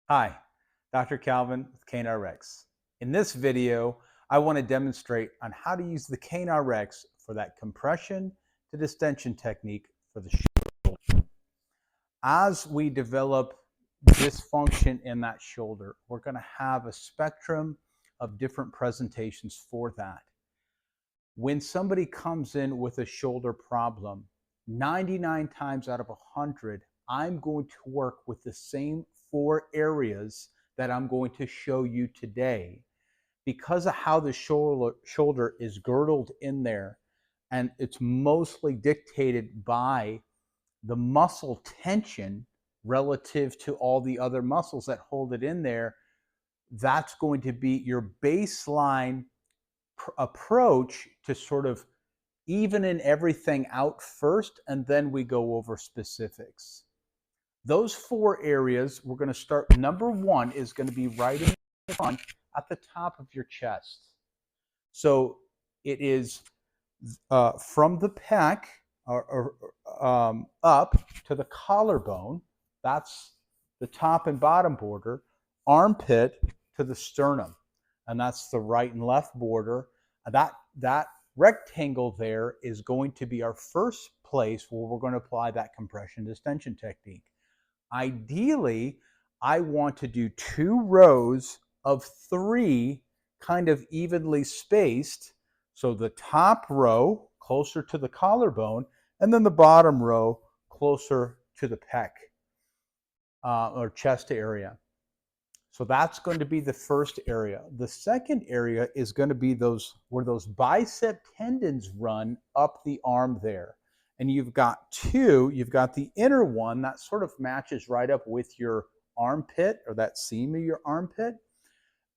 Hi, Dr. Calvin with CaneRx. In this video, I want to demonstrate on how to use the CaneRx for that compression to distension technique for the shoulder. As we develop dysfunction in that shoulder, we're going to have a spectrum of different presentations for that. When somebody comes in with a shoulder problem, 99 times out of 100, I'm going to work with the same 4 areas that I'm going to show you today. Because of how the shoulder is girdled in there, and it's mostly dictated by the muscle tension relative to all the other muscles that hold it in there, that's going to be your baseline approach to sort of evening everything out first, and then we go over specifics. Those 4 areas, we're going to start. Number 1 is going to be right in the front at the top of your chest. So it is from the pec up to the collarbone. That's the top and bottom border. Armpit to the sternum, and that's the right and left border. That rectangle there is going to be our first place where we're going to apply that compression distension technique. Ideally, I want to do 2 rows of 3 kind of evenly spaced. So the top row closer to the collarbone, and then the bottom row closer to the pec or chest area. So that's going to be the first area. The second area is going to be where those bicep tendons run up the arm there. And you've got 2. You've got the inner one that sort of matches right up with your armpit, or that seam of your armpit.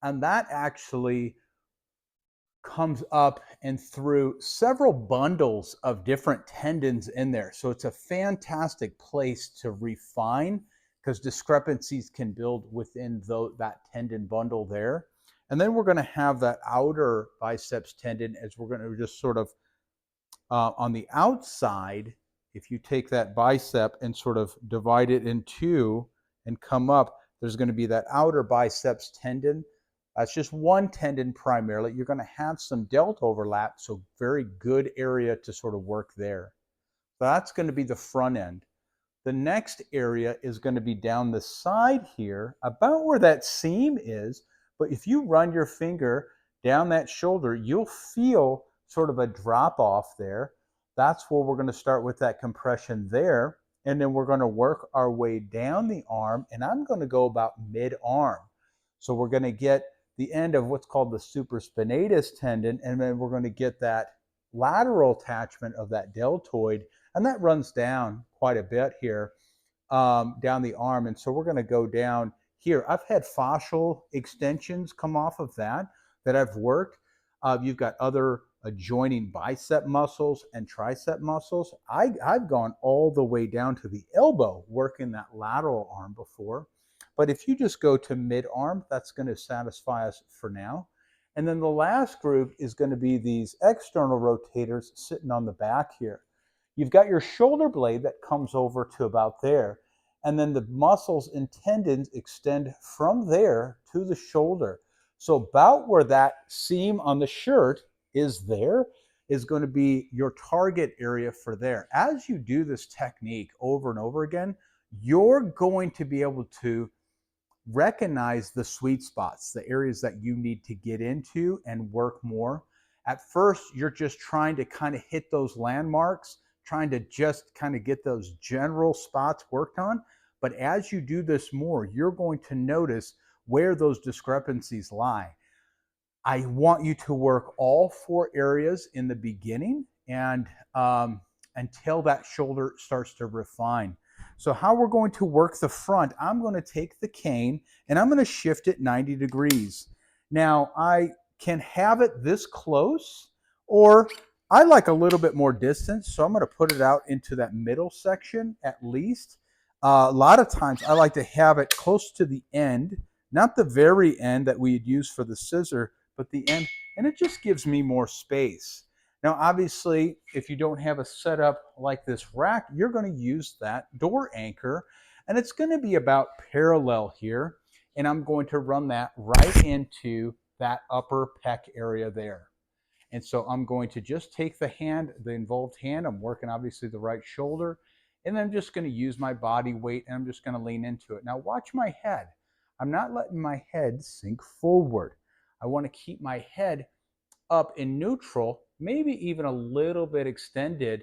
And that actually comes up and through several bundles of different tendons in there. So it's a fantastic place to refine, because discrepancies can build within that tendon bundle there. And then we're going to have that outer biceps tendon, as we're going to just sort of on the outside. If you take that bicep and sort of divide it in 2 and come up, there's going to be that outer biceps tendon. That's just one tendon primarily. You're going to have some delt overlap, so very good area to sort of work there. So that's going to be the front end. The next area is going to be down the side here, about where that seam is. But if you run your finger down that shoulder, you'll feel sort of a drop off there. That's where we're going to start with that compression there. And then we're going to work our way down the arm, and I'm going to go about mid-arm. So we're going to get the end of what's called the supraspinatus tendon, and then we're going to get that lateral attachment of that deltoid, and that runs down quite a bit here down the arm. And so we're going to go down here. I've had fascial extensions come off of that I've worked. You've got other adjoining bicep muscles and tricep muscles. I've gone all the way down to the elbow working that lateral arm before. But if you just go to mid-arm, that's going to satisfy us for now. And then the last group is going to be these external rotators sitting on the back here. You've got your shoulder blade that comes over to about there, and then the muscles and tendons extend from there to the shoulder. So about where that seam on the shirt is there is going to be your target area for there. As you do this technique over and over again, you're going to be able to recognize the sweet spots, the areas that you need to get into and work more. At first, you're just trying to kind of hit those landmarks, trying to just kind of get those general spots worked on. But as you do this more, you're going to notice where those discrepancies lie. I want you to work all 4 areas in the beginning and until that shoulder starts to refine. So how we're going to work the front, I'm going to take the cane and I'm going to shift it 90 degrees. Now, I can have it this close, or I like a little bit more distance, so I'm going to put it out into that middle section at least. A lot of times I like to have it close to the end, not the very end that we'd use for the scissor, but the end, and it just gives me more space. Now, obviously, if you don't have a setup like this rack, you're going to use that door anchor, and it's going to be about parallel here. and I'm going to run that right into that upper pec area there. And so I'm going to just take the hand, the involved hand, I'm working obviously the right shoulder, and then I'm just going to use my body weight and I'm just going to lean into it. Now watch my head. I'm not letting my head sink forward. I want to keep my head up in neutral, maybe even a little bit extended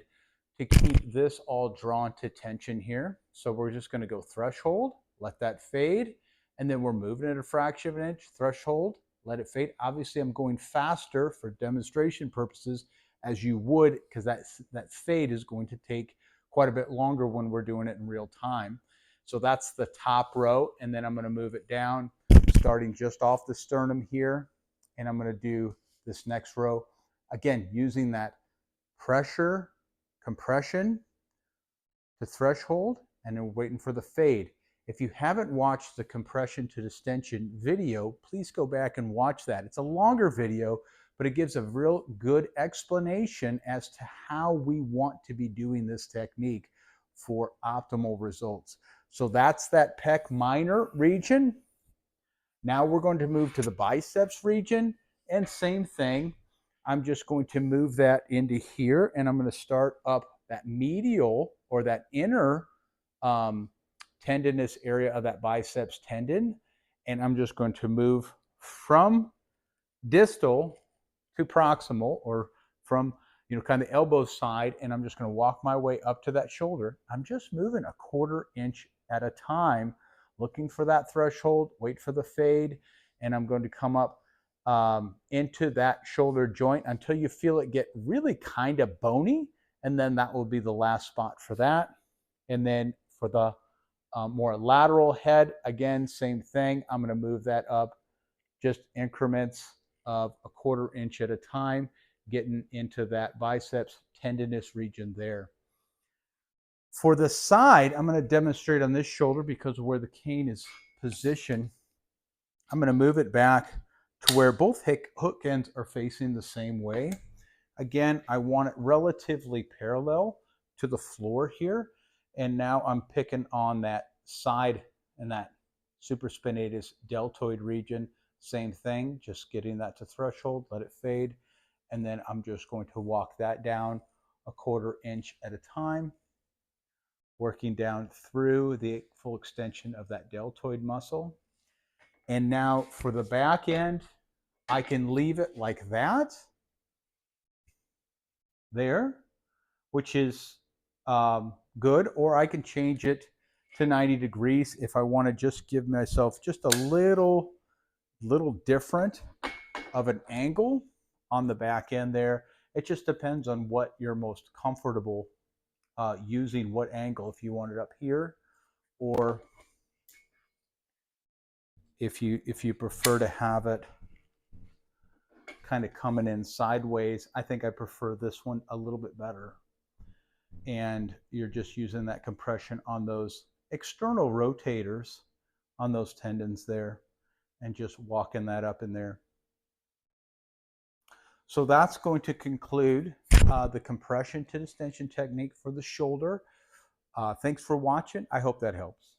to keep this all drawn to tension here. So we're just going to go threshold, let that fade, and then we're moving at a fraction of an inch, threshold, let it fade. Obviously, I'm going faster for demonstration purposes as you would, because that fade is going to take quite a bit longer when we're doing it in real time. So that's the top row, and then I'm going to move it down, starting just off the sternum here, and I'm going to do this next row. Again, using that pressure, compression to threshold, and then waiting for the fade. If you haven't watched the compression to distension video, please go back and watch that. It's a longer video, but it gives a real good explanation as to how we want to be doing this technique for optimal results. So that's that pec minor region. Now we're going to move to the biceps region, and same thing. I'm just going to move that into here, and I'm going to start up that medial or that inner tendinous area of that biceps tendon, and I'm just going to move from distal to proximal, or from kind of the elbow side, and I'm just going to walk my way up to that shoulder. I'm just moving a 1/4 inch at a time, looking for that threshold, wait for the fade, and I'm going to come up into that shoulder joint until you feel it get really kind of bony, and then that will be the last spot for that. And then for the more lateral head, again, same thing. I'm going to move that up just increments of a 1/4 inch at a time, getting into that biceps tendinous region there. For the side, I'm going to demonstrate on this shoulder because of where the cane is positioned. I'm going to move it back to where both hook ends are facing the same way. Again, I want it relatively parallel to the floor here. And now I'm picking on that side and that supraspinatus deltoid region. Same thing, just getting that to threshold, let it fade. And then I'm just going to walk that down a 1/4 inch at a time, working down through the full extension of that deltoid muscle. And now for the back end, I can leave it like that, there, which is good, or I can change it to 90 degrees if I want to just give myself just a little different of an angle on the back end there. It just depends on what you're most comfortable using, what angle, if you want it up here, or if you prefer to have it kind of coming in sideways. I think I prefer this one a little bit better. And you're just using that compression on those external rotators on those tendons there, and just walking that up in there. So that's going to conclude the compression to distension technique for the shoulder. Thanks for watching. I hope that helps.